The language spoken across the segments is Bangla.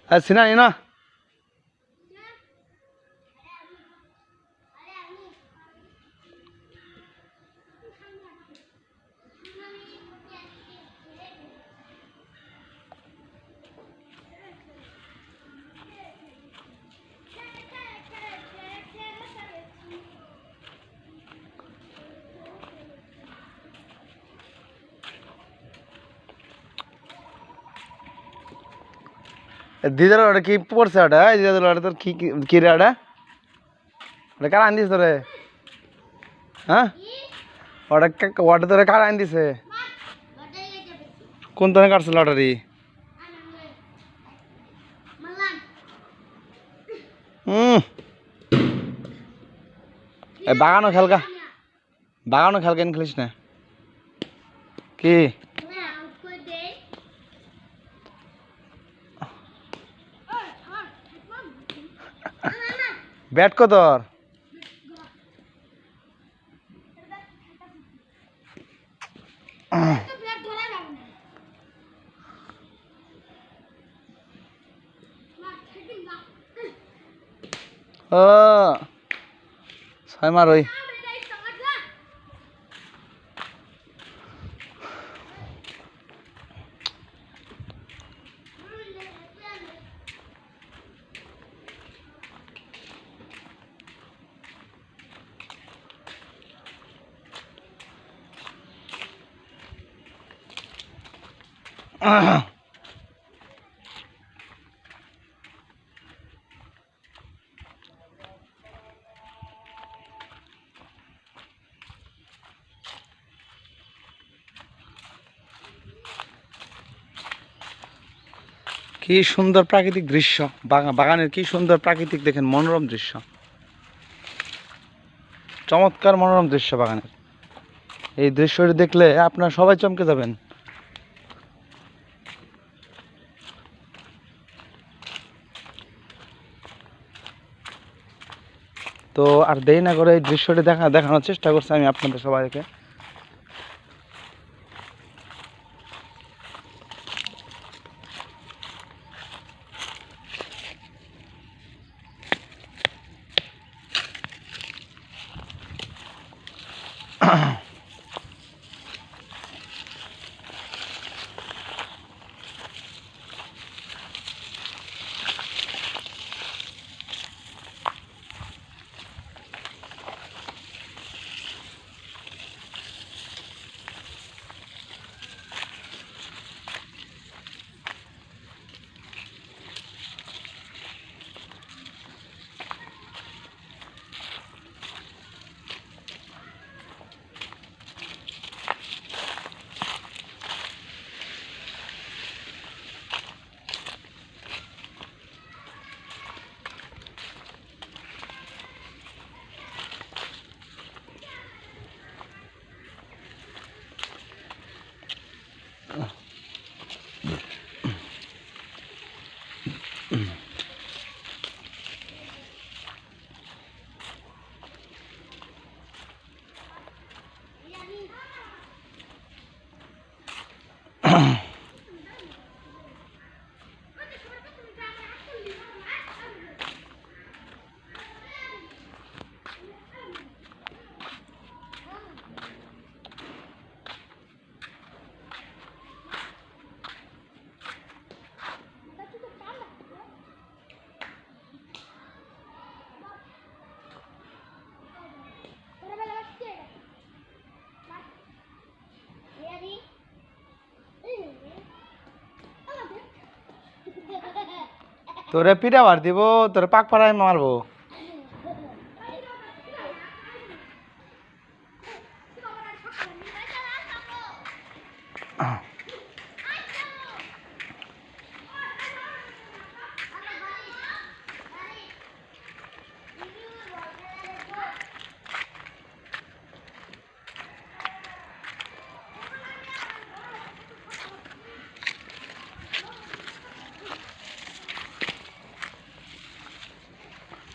সিনা না দিদার ওটা কি পড়ছে ওটা দিদার ওটা তোর কি কি রে ওটা ওটা কার আন দিস তোরে হ্যাঁ ওটা ওটা তোরে কার আন দিছে কোন তোরে কাটছে লটারি বাগানো খেলকা বাগানো খেল কেন খেলিস না কি ব্যাট কো তোর ও ছয় মার ওই কি সুন্দর প্রাকৃতিক দৃশ্য বাগানের কি সুন্দর প্রাকৃতিক দেখেন মনোরম দৃশ্য চমৎকার মনোরম দৃশ্য বাগানের এই দৃশ্যটি দেখলে আপনারা সবাই চমকে যাবেন তো আর দেরি না করে এই দৃশ্যটি দেখানোর চেষ্টা করছি আমি আপনাদের সবাইকে তোরে পিঠা বার দিব তোরে পাক পাড়ায় মারবো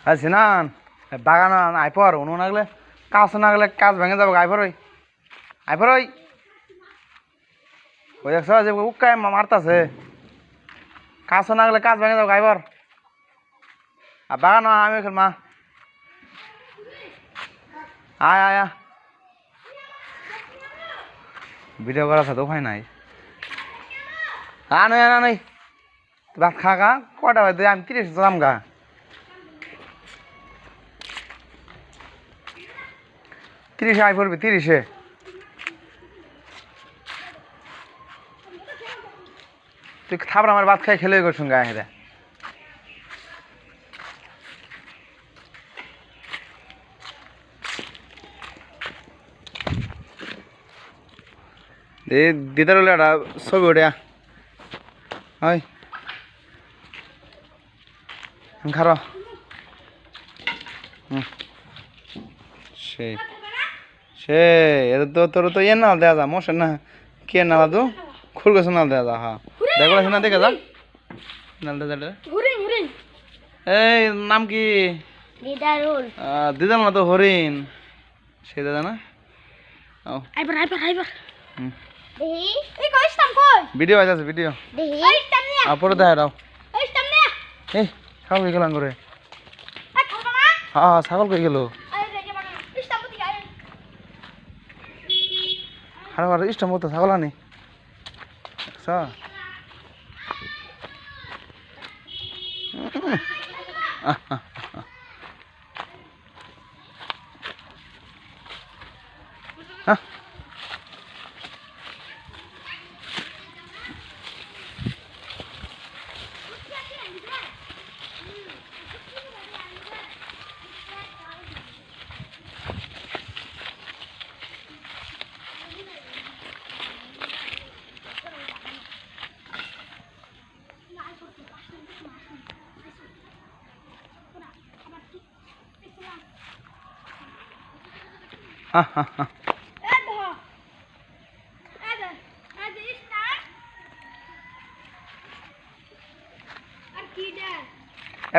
হ্যাঁ সিনান বাগান আইপর উনু নাগলে কাজ না গেলে কাজ ভেঙে যাবো আইপর ওই আইপর ওই দেখছ যে উকায় মারতাছে কাজ না গেলে কাজ ভেঙে যাও গাইবর আর বাগানো আমি খেল মা আয় আয় ভিডিও করা তো হয় নাই নয় না নই ভাত খা গা কটা বাজে আমি 30 যাম গা 30 আই পড়বি 30 তুই থাপড় আমার ভাত খাই খেলে করছুন গায়ে হেরে দিদার হলে একটা ছবি ওঠে হয় খারো সেই এটা তো তোর তো ইয়ে নাল দেওয়া যা মশার না কে নালা তো খুল গেছে নাল দেওয়া যা হ্যাঁ দেখো না দেখে যা নাল দেওয়া এই নাম কি দিদার না তো হরিণ সে দাদা না ভিডিও আছে ভিডিও পরে দেখা দাও এই ছাগল কই গেলাম করে হ্যাঁ ছাগল কই গেল আর ইষ্ট মতো ছাগল আনি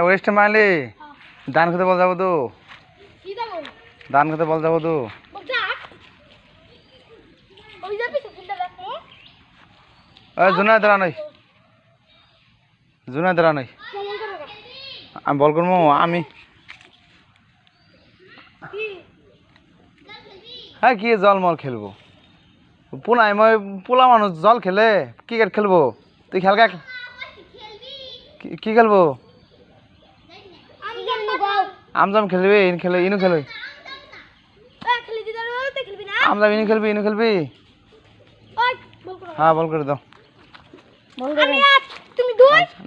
ওয়েস্ট মারলে ধান খেতে বল যাবো তো ধান খেতে বল যাবো তো জুনায় দাঁড়া নই জুনায় দাঁড়া নই আমি বল করবো আমি হ্যাঁ কি জল মল খেলবো পোলাই মই পোলা মানুষ জল খেলে ক্রিকেট খেলবো তুই খেল কি খেলবো আমজাম খেলবি ইন খেলে ইনু খেলবি আমজাম ইনু খেলবি হ্যাঁ বল করে দাও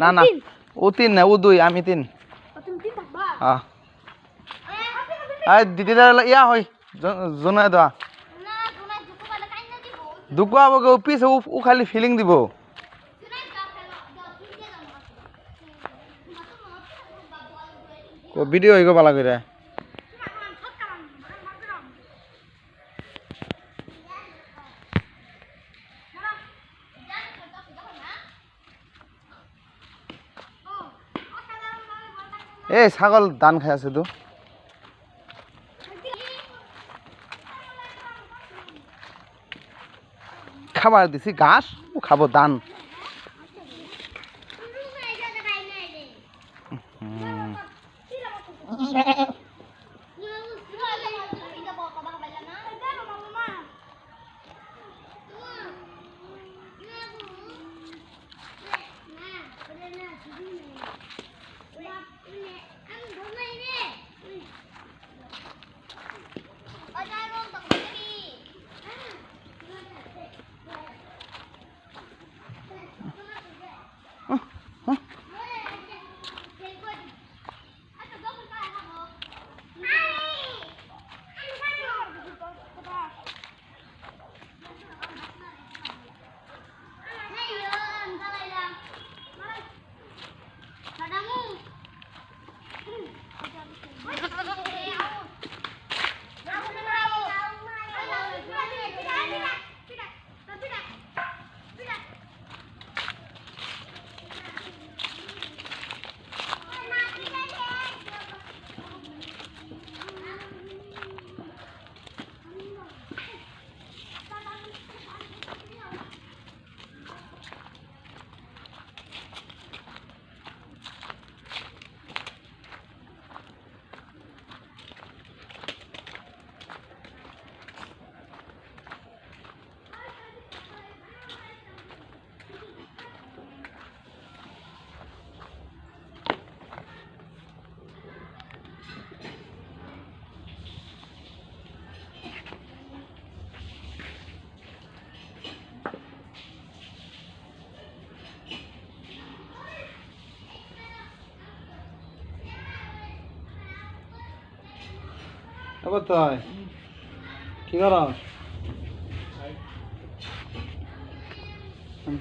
না না ও 3 না ও 2 আমি 3 হ্যাঁ দিদিরা ইয়া হই জোনায় দা দুঃখ আবো পিছে ও খালি ফিলিং দিব ভিডিও হইগো বালা করে এই ছাগল ধান খাই আছে তো খাবার দিছি ঘাস ও খাবো ধান কোথায় কি করো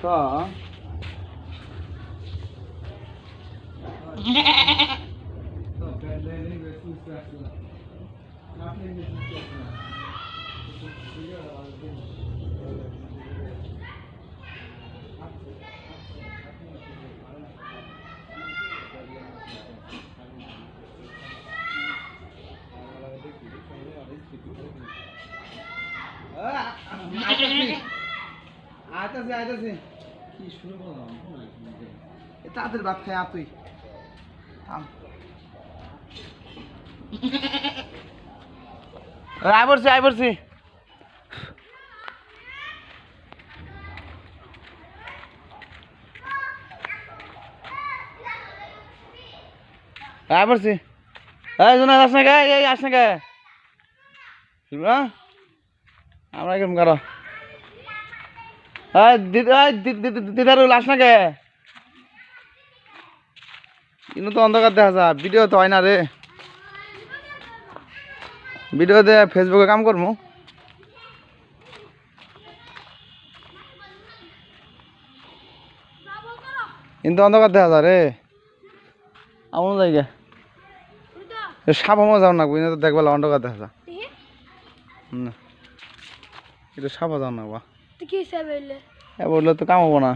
তো আইতাছি আইতাছি কি শুরু করলাম তাদের ভাত খাই তুই আই পড়ছি আই পড়ছি আই পড়ছি এই জোনা আস না গে এই আস না গে আমরা কেমন করো দিদারুল আস না কে কিন্তু তো অন্ধকার দেখা যা ভিডিও তো হয় না রে ভিডিও দে ফেসবুকে কাম করবো কিন্তু অন্ধকার দেখা যা রে আমার জায়গা সাপ আমার যাও না কিন্তু তো দেখবে অন্ধকার দেখা যা না এটা সাপ যাও না বা বললে তো কাম হবো না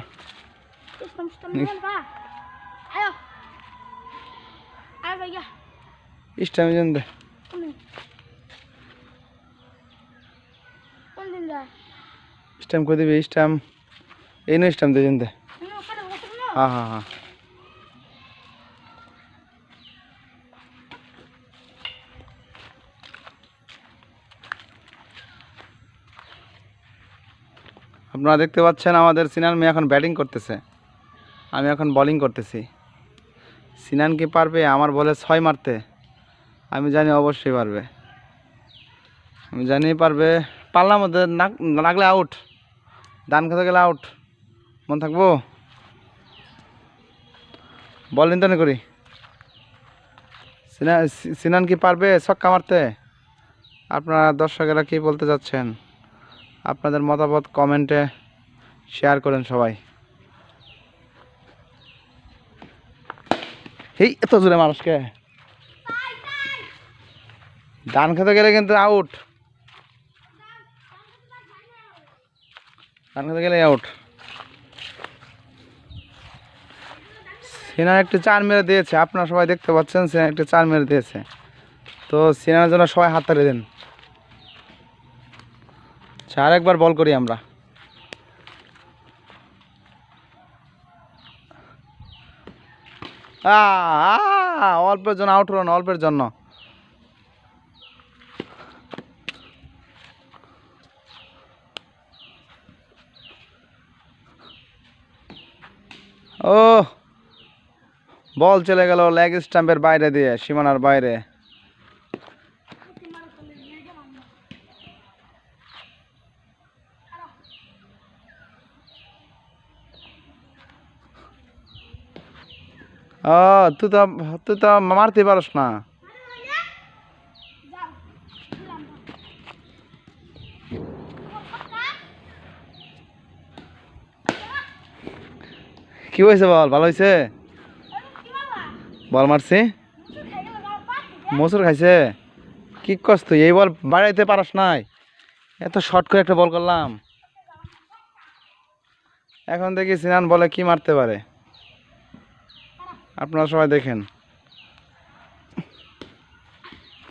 ইস্টাম যেন দে ইস্টাম করে দিবি ইস্টাম এই না ইস্টাম দিয়ে যেন দে হ্যাঁ হ্যাঁ হ্যাঁ আপনারা দেখতে পাচ্ছেন আমাদের সিনান মেয়ে এখন ব্যাটিং করতেছে আমি এখন বোলিং করতেছি সিনান কি পারবে আমার বলে 6 মারতে আমি জানি অবশ্যই পারবে আমি জানি পারবে পাল্লার মধ্যে লাগলে আউট ধান খেতে গেলে আউট মন থাকবো বল নিন্তনে করি সিনান কি পারবে ছক্কা মারতে আপনারা দর্শকেরা কি বলতে যাচ্ছেন আপনাদের মতামত কমেন্টে শেয়ার করেন সবাই এই এত জোরে মানুষকে ধান খেতে গেলে কিন্তু আউট ধান খেতে গেলে আউট সিনান একটি 4 মেরে দিয়েছে আপনারা সবাই দেখতে পাচ্ছেন সিনান একটি 4 মেরে দিয়েছে তো সিনানের জন্য সবাই হাত তালি দেন আর একবার বল করি আমরা অল্পের জন্য আউট হলো না অল্পের জন্য ও বল চলে গেল লেগ স্টাম্পের বাইরে দিয়ে সীমানার বাইরে ও তুই তো মারতে পারস না কি হয়েছে বল ভালো হয়েছে বল মারছি মোচর খাইছে কি কষ্ট এই বল বাড়াইতে পারস নাই এত শর্ট করে একটা বল করলাম এখন দেখি সিনান বলে কি মারতে পারে আপনারা সবাই দেখেন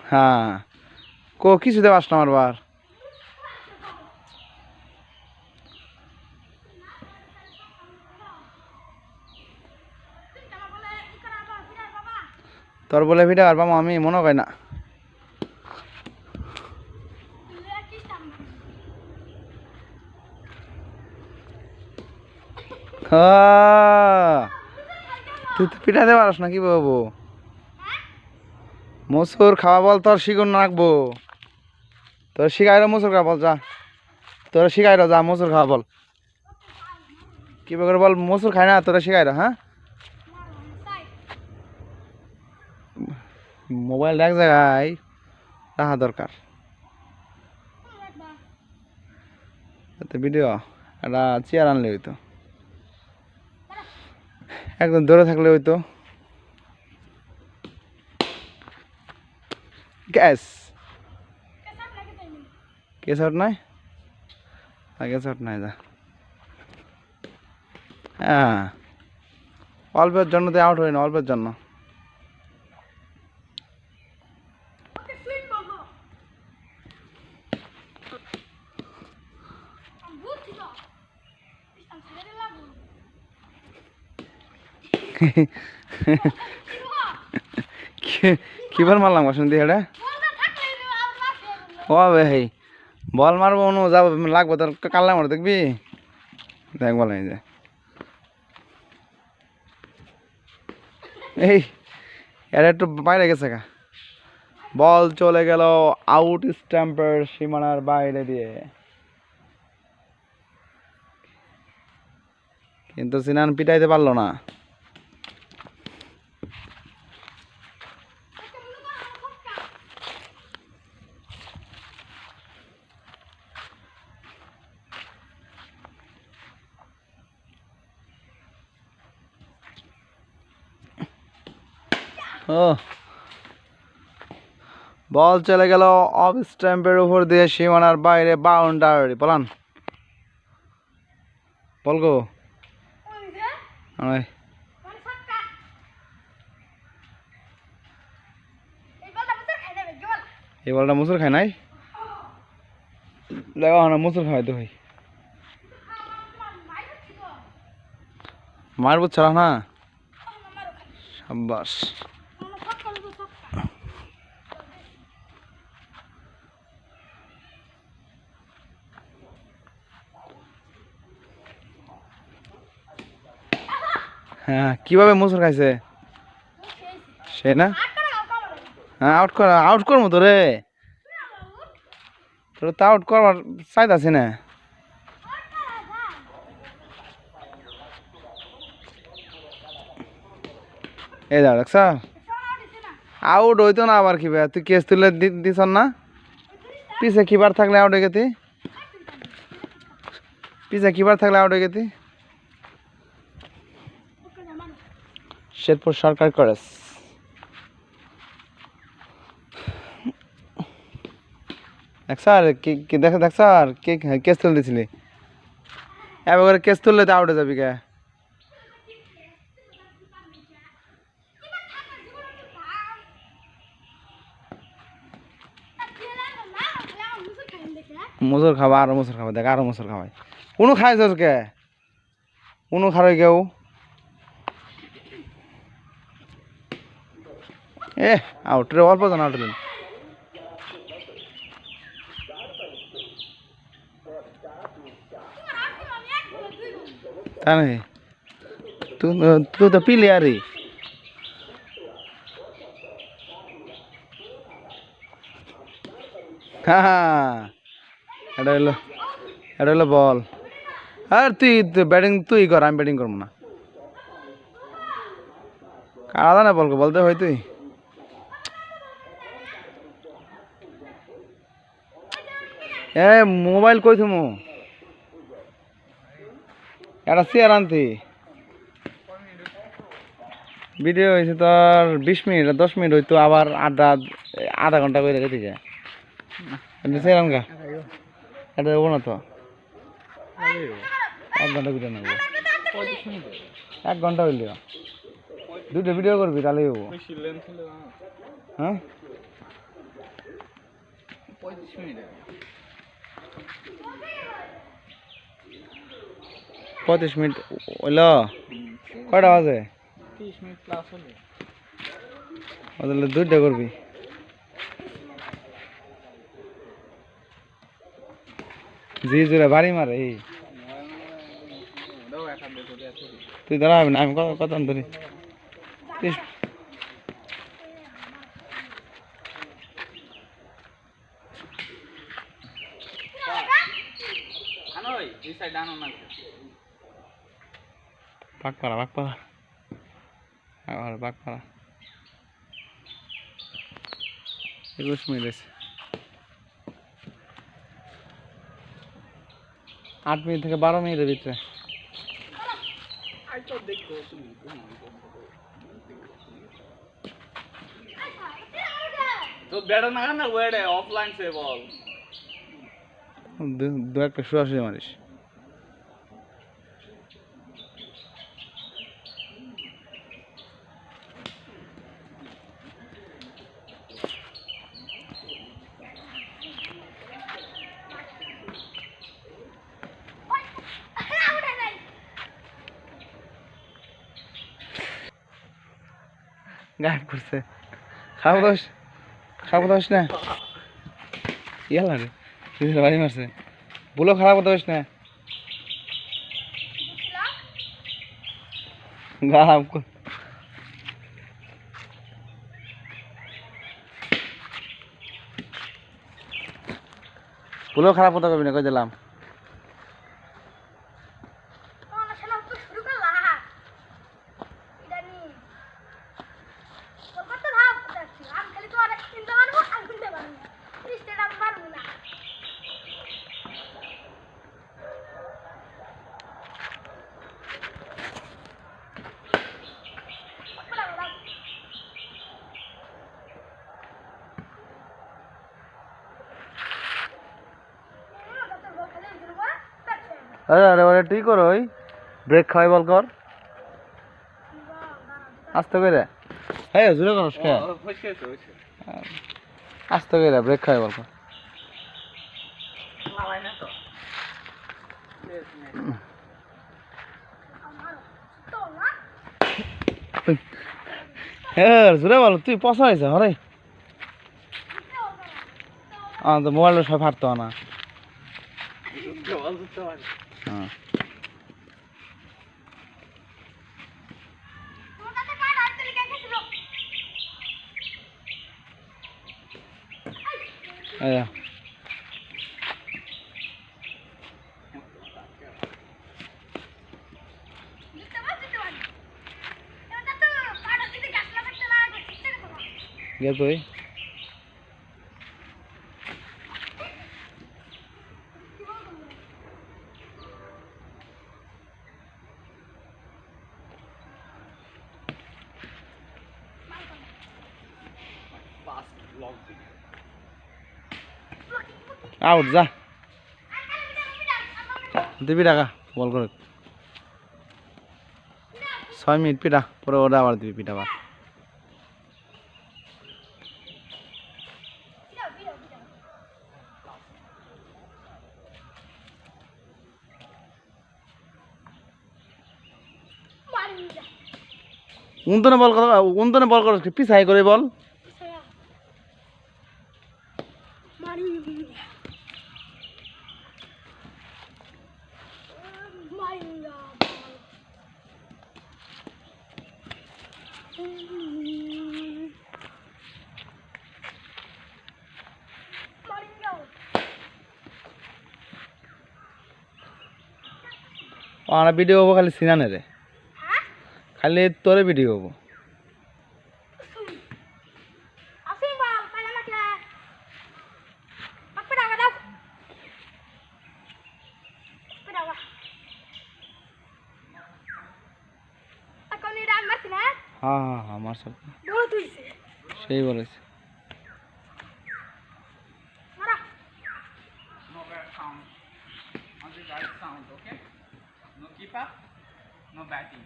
হ্যাঁ কিছুতে পারস না আমার বার তোর বলে ভিডিও আর পাবো আমি মনে হয় না তুই তো পিঠাতে পারস না কি বাবু মসুর খাওয়া বল তোর শিগুন রাখবো তোর শিখাইলো মসুর খাওয়া বল যা তোর শিখাইলো যা মসুর খাওয়া বল কি করে বল মসুর খাই না তোরা শিখাইলো হ্যাঁ মোবাইল এক জায়গায় রাখা দরকার। ভিডিও একটা চেয়ার আনলে হইতো, একদম দূরে থাকলে হইতো। গ্যাস গ্যাস আউট নাই, গ্যাস আউট নাই যা। হ্যাঁ অল্পের জন্য তো আউট হয় না, অল্পের জন্য। কিবার মারলাম শুনতে এটা ও ভাই বল মারবো অনু যাবো লাগবো তোর কাল্লা মার দেখবি দেখ বল এই যে এই এটা একটু বাইরে গেছে গা, বল চলে গেল আউট স্ট্যাম্পের সীমানার বাইরে দিয়ে, কিন্তু সিনান পিটাইতে পারলো না। ও বল চলে গেল অফ স্ট্যাম্পের উপর দিয়ে সীমানার বাইরে, বাউন্ডারি। বলান বল গো এই বলটা মুসুর খায় নাই, লাগা না মুসুর খাওয়াই তো ভাই মার বুঝছাড়া না। সাব্বাস হ্যাঁ কিভাবে মুসুর খাইছে সে না। হ্যাঁ আউট করবো তো রে, তোর তো আউট করবার চাইতাছি না। এই যা দেখছ আউট হইতো না, আবার কিবা তুই কেস তুলে দিস না, পিছে কিবার থাকলে আউট হয়ে গেতি, পিছে কিবার থাকলে আউট হয়ে গেতি। শেরপুর সরকার কলেজ স্যার কি দেখ স্যার কে কেস তুলে দিছিলি, এবার কেস তুললে তো আউটে যাবি কে। মুসুর খাবা আরো মুসুর খাবা, দেখ আরো মুসুর খাবাই কোনো খাইছ কে কোনো খারই কেউ। এ আউট রে, অল্প জন আউট হলেন। তাই নাকি তুই তো প্লেয়ারই। হ্যাঁ এটা হলো বল। আর তুই ব্যাটিং তুই কর, আমি ব্যাটিং করবো না। কারা না বলবো বলতে হয় তুই। এ মোবাইল কই থুমু একটা চেয়ার আনতি, ভিডিও হয়েছে তোর 20 মিনিট 10 মিনিট হইতো, আবার আধা ঘন্টা করে রেখে দিছে চেয়ার আনগা। এটা দেবো না তো 1 ঘন্টা ভিডিও নেবো, 1 ঘন্টা হইলে 2টা ভিডিও করবি তাহলে হবো। হ্যাঁ 35 মিনিট হইল, কয়টা বাজে 30 মিনিট প্লাস হলে 2টা করবি। জি জোরে বাড়ি মারে তুই দাঁড়াবি না, আমি কত ধরি বাগপাড়া 21 মিনিট আছে। 8 মিনিট থেকে 12 মিনিটের ভিতরে। तो बैठो ना ना वेड है ऑफलाइन से बॉल দু একটা সরাসরি মারিস। গায়েব করছে। খারাপ দোষ না ইয়ালা রে বাড়ি মারছে বলো খারাপ দোষ না গায়েব বলো খারাপ কথা কবি না কই দিলাম। अरे अरे अरे ठीक करो ओई ब्रेक खाई बल कर आस्ते করে এই জোরে করস কে আস্তে করে ব্রেক খাই বল কর लावाय ना तो জোরে বল তুই পছন্দ হয়েছে হরে তো মোবাইলটা সব ফাটতো না হ্যাঁ আয়া গেল তুই আউট যা দিবি টাকা বল করে 6 মিনিট পিটা পরে ওটা আবার দিবি পিটা আবার উন্তনে বল কর পিছাই করে বল আমরা ভিডিও হবো খালি সিনানে রে খালি তোরে ভিডিও হবো হ্যাঁ হ্যাঁ হ্যাঁ আমার সব সেই বলেছে no bad sound on the right sound okay no keep up no batting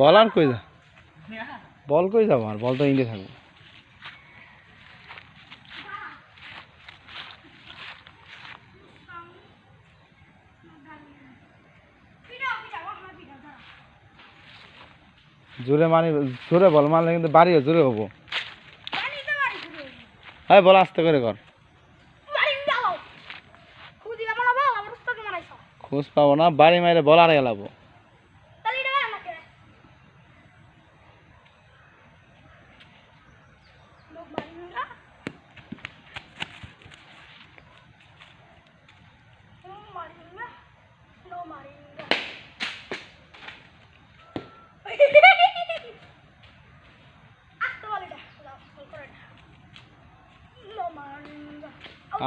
বল আর কই যা বল কই যাব আর বল তো ইন্ডে থাকবে জোরে মানে জোরে বল মারলে কিন্তু বাড়িও জোরে হবো হ্যাঁ বল আস্তে করে কর খোঁজ পাবো না, বাড়ি মাইরে বল আরে গেলাবো।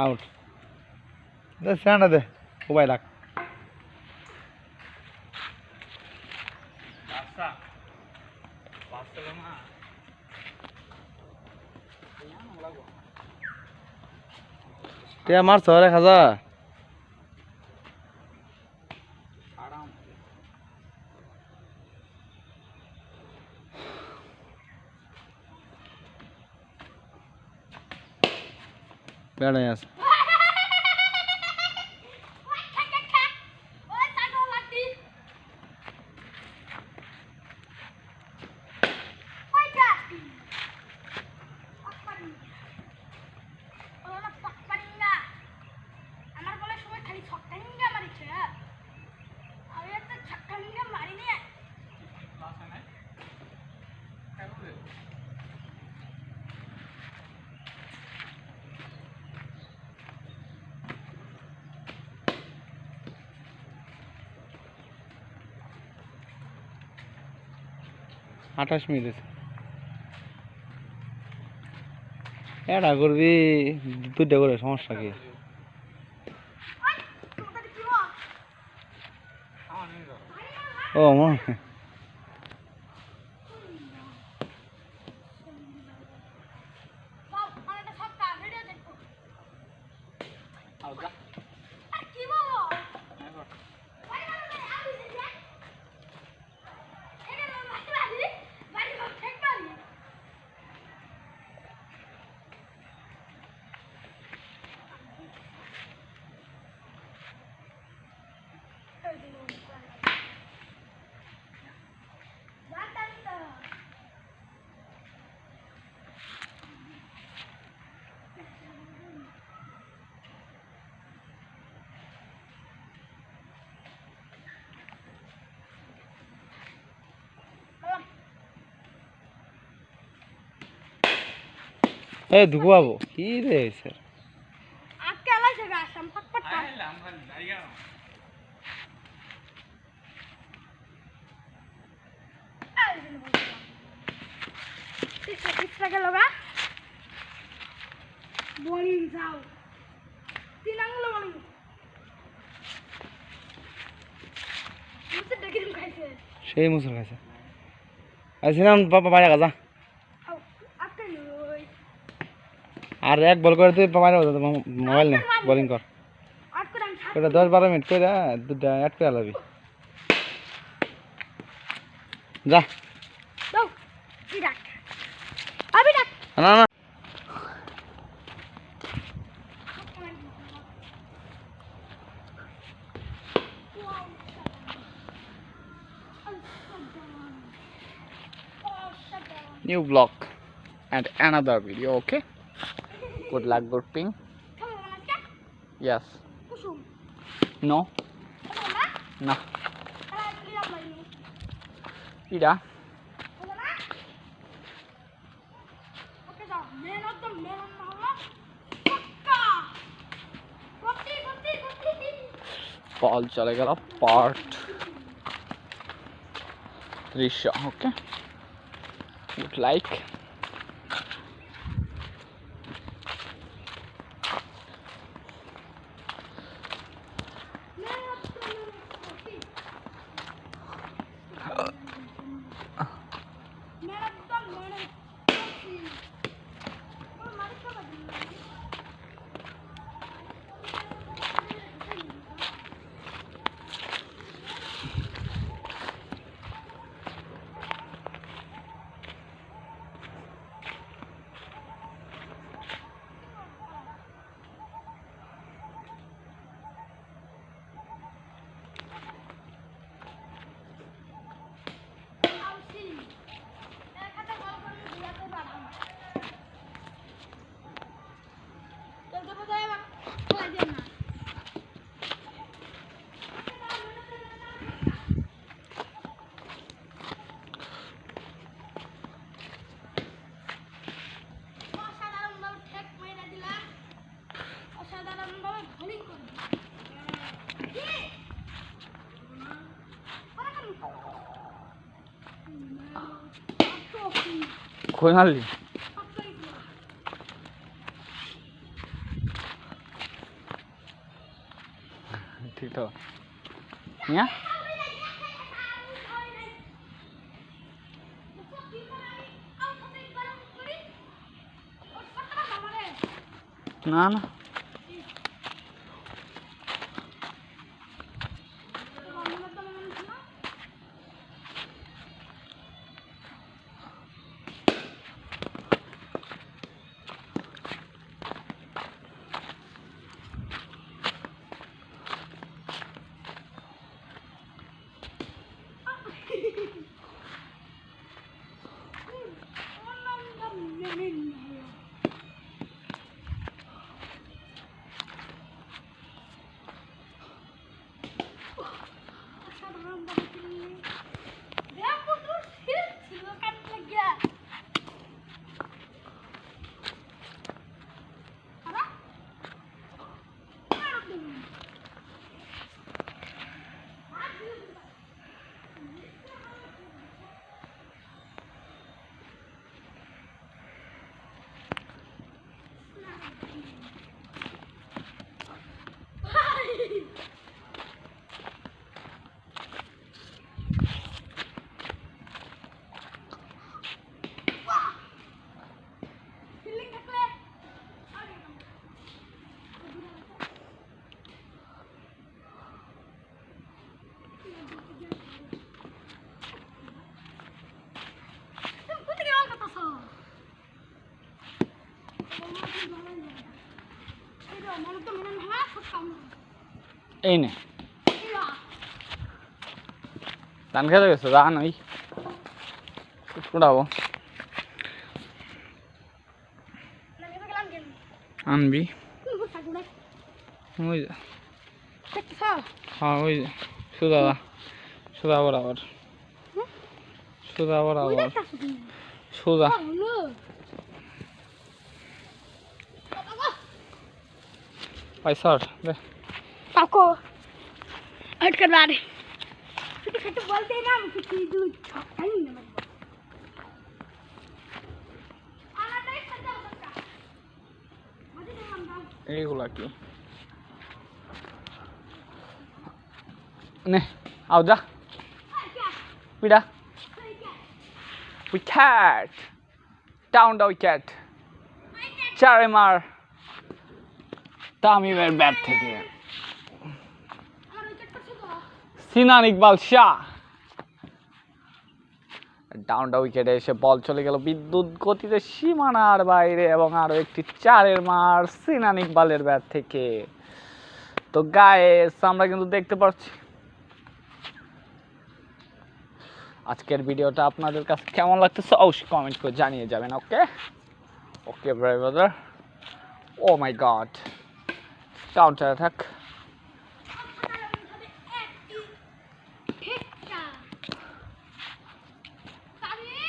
আউট। দে স্যান্ডা দে, মোবাইল রাখ। বাচ্চা বাচ্চা না টিয়া মারছ 1,000। আরাম বেড়াই আছে। বাচ্চা নাই কেন 28 মিনিট। এটা করবি, দুইটা করে, সমস্যা কি? ও মনে হয়। এই দুগু বাবু কি রে স্যার? সেই মুসুর খাইছে। আসিলাম পাপা বাইরে গাজা। আর এক বল করে তুই বাইরে মোবাইল নে, বোলিং কর। ওটা 10-12 মিনিট করে দুটা অ্যাড করে লাবি। যা না না new vlog and another video. Okay, good luck, good ping. Yes, no, no. Ida বল চলে গেল পার্ট দৃশ্য। ওকে, would like কই মারলি ঠিক তো নিয়া না না এই নে ধান খেতে গেছো ধান ওই কুড়াবো আনবি ওই যে হ্যাঁ ওই যে সুদা সুদা বরাবর সুদা বরাবর সুদা পয়সা দে आपको हट करवा दे तो बोलते ना किसी दूध छोटा नहीं ना आना नहीं सजा सकता मुझे नहीं समझा এইগুলা কি নে আও যা क्या পিডা क्या উইকেট ডাউন দ্য উইকেট চারে মার তামিমের ব্যাট থেকে और विकेट पर से সিনান ইকবাল শাহ ডাউন দ্য উইকেটে এসে বল চলে গেল বিদ্যুৎ গতিতে সীমানার বাইরে এবং আরো একটি চারের মার সিনান ইকবালের ব্যাট থেকে তো গাইস আমরা কিন্তু দেখতে পাচ্ছি আজকের ভিডিওটা আপনাদের কাছে কেমন লাগতেছে অবশ্যই কমেন্ট করে জানিয়ে যাবেন okay okay brother oh my god counter attack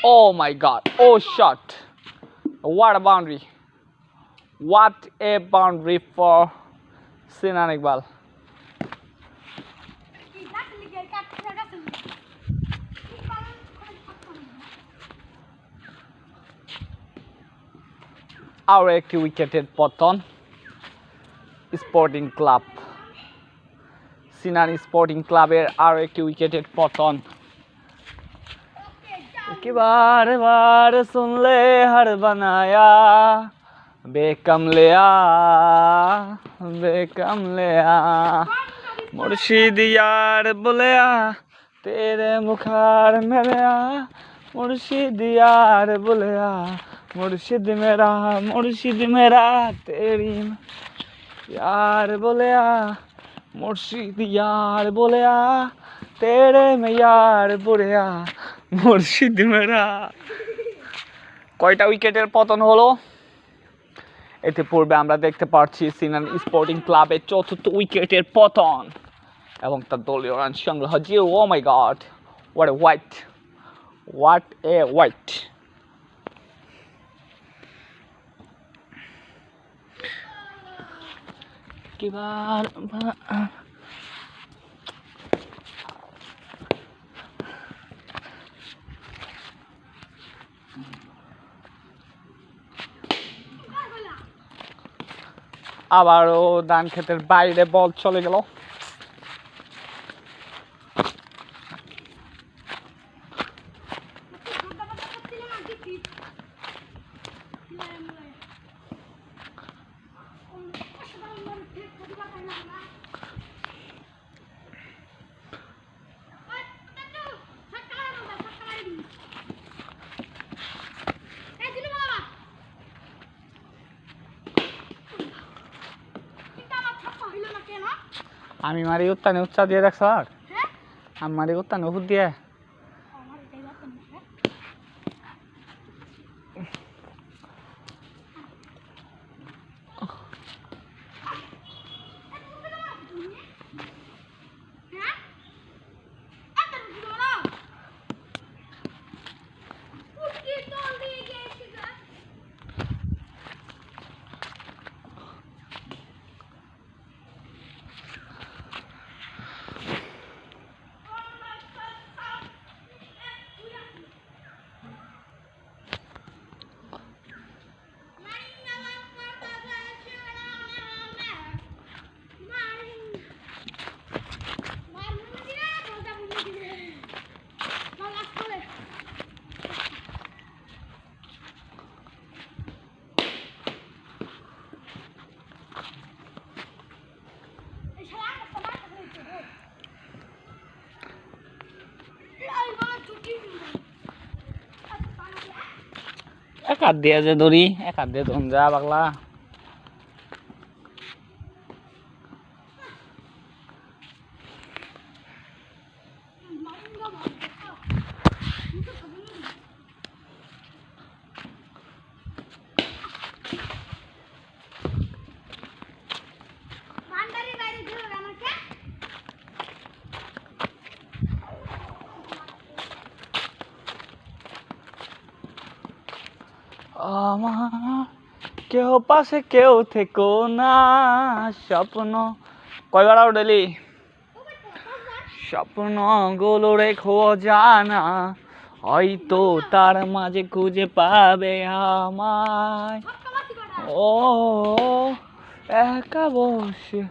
Oh my god. Oh shot. What a boundary. What a boundary for Sinan Iqbal. Our একটি উইকেটের পতন স্পোর্টিং ক্লাব সিনান স্পোর্টিং ক্লাবের আরও একটি উইকেটের পতন कि बार बार सुन ले हर बनाया बेकम ले आ मुर्शिद यार बोलिया तेरे मुखार मेरे आ मुर्शिद यार बोलिया मुर्शिद मेरा तेरी यार बोलिया मुर्शिद यार बोलिया तेरे में यार बोलिया মুর্শিদ মেরা কয়টা উইকেটের পতন হলো এতে পূর্বে আমরা দেখতে পাচ্ছি সিনান স্পোর্টিং ক্লাবের চতুর্থ উইকেটের পতন এবং তার দলীয় রান সংগ্রহ zero oh my god what a white কিবার আবারও ধান ক্ষেতের বাইরে বল চলে গেল। আমি মারি উত্তানে উচ্চা দিয়ে দেখ স্যার, আমি মারি উত্তানে উপর দিয়ে। এক হাত দিয়ে যে ধরি, এক হাত দিয়ে ধরুন যা পাগলা। আমার কেউ পাশে কেউ থেকো না স্বপ্ন, কয়বার উঠেলি? স্বপ্ন গুলো রেখো জানা, হয়তো তার মাঝে খুঁজে পাবে আমায়। ও একা বসে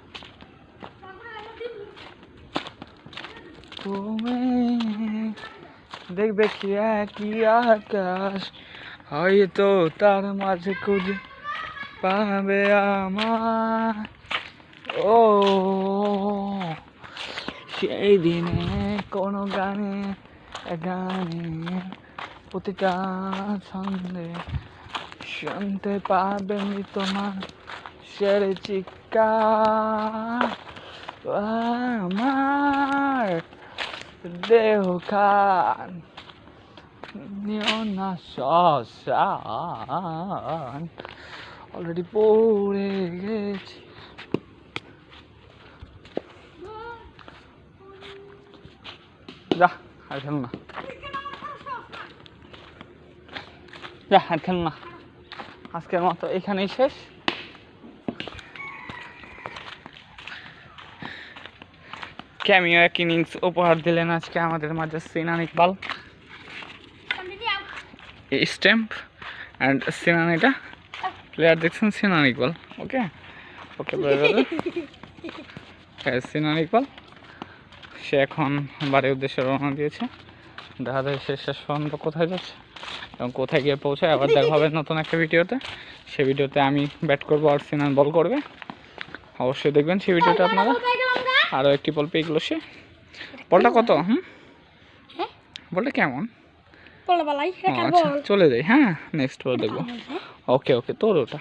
তুমি দেখবে কি একই আকাশ, হয়তো তার মাঝে খুঁজে পাবে আমায়। ও সেই দিনে কোনো গানে গানে প্রতিটা ছন্দে শুনতে পাবেন তোমার শের চিৎকার। আমার দেহ খান নিও না শ্মশান, অলরেডি পড়ে গেছি। যা আর খেল না, যা আর খেল না, আজকের মতো এখানেই শেষ। ক্যামিও এক ইনিংস উপহার দিলেন আজকে আমাদের মাঝে সিনান ইকবাল। স্ট্যাম্প অ্যান্ড সিনান, এটা প্লেয়ার দেখছেন সিনান ইকবাল। ওকে ওকে সিনান ইকবাল সে এখন বাড়ির উদ্দেশ্যে রওনা দিয়েছে। দেখা যায় সে শেষ পর্যন্ত কোথায় যাচ্ছে এবং কোথায় গিয়ে পৌঁছায়। আবার দেখা হবে নতুন একটা ভিডিওতে। সে ভিডিওতে আমি ব্যাট করবো আর সিনান বল করবে, অবশ্যই দেখবেন সেই ভিডিওটা আপনারা। আরও একটি বল পেয়ে গেল সে। বলটা কত? বলটা কেমন? আচ্ছা চলে যাই, হ্যাঁ নেক্সট বল দেখবো। ওকে ওকে তোর ওটা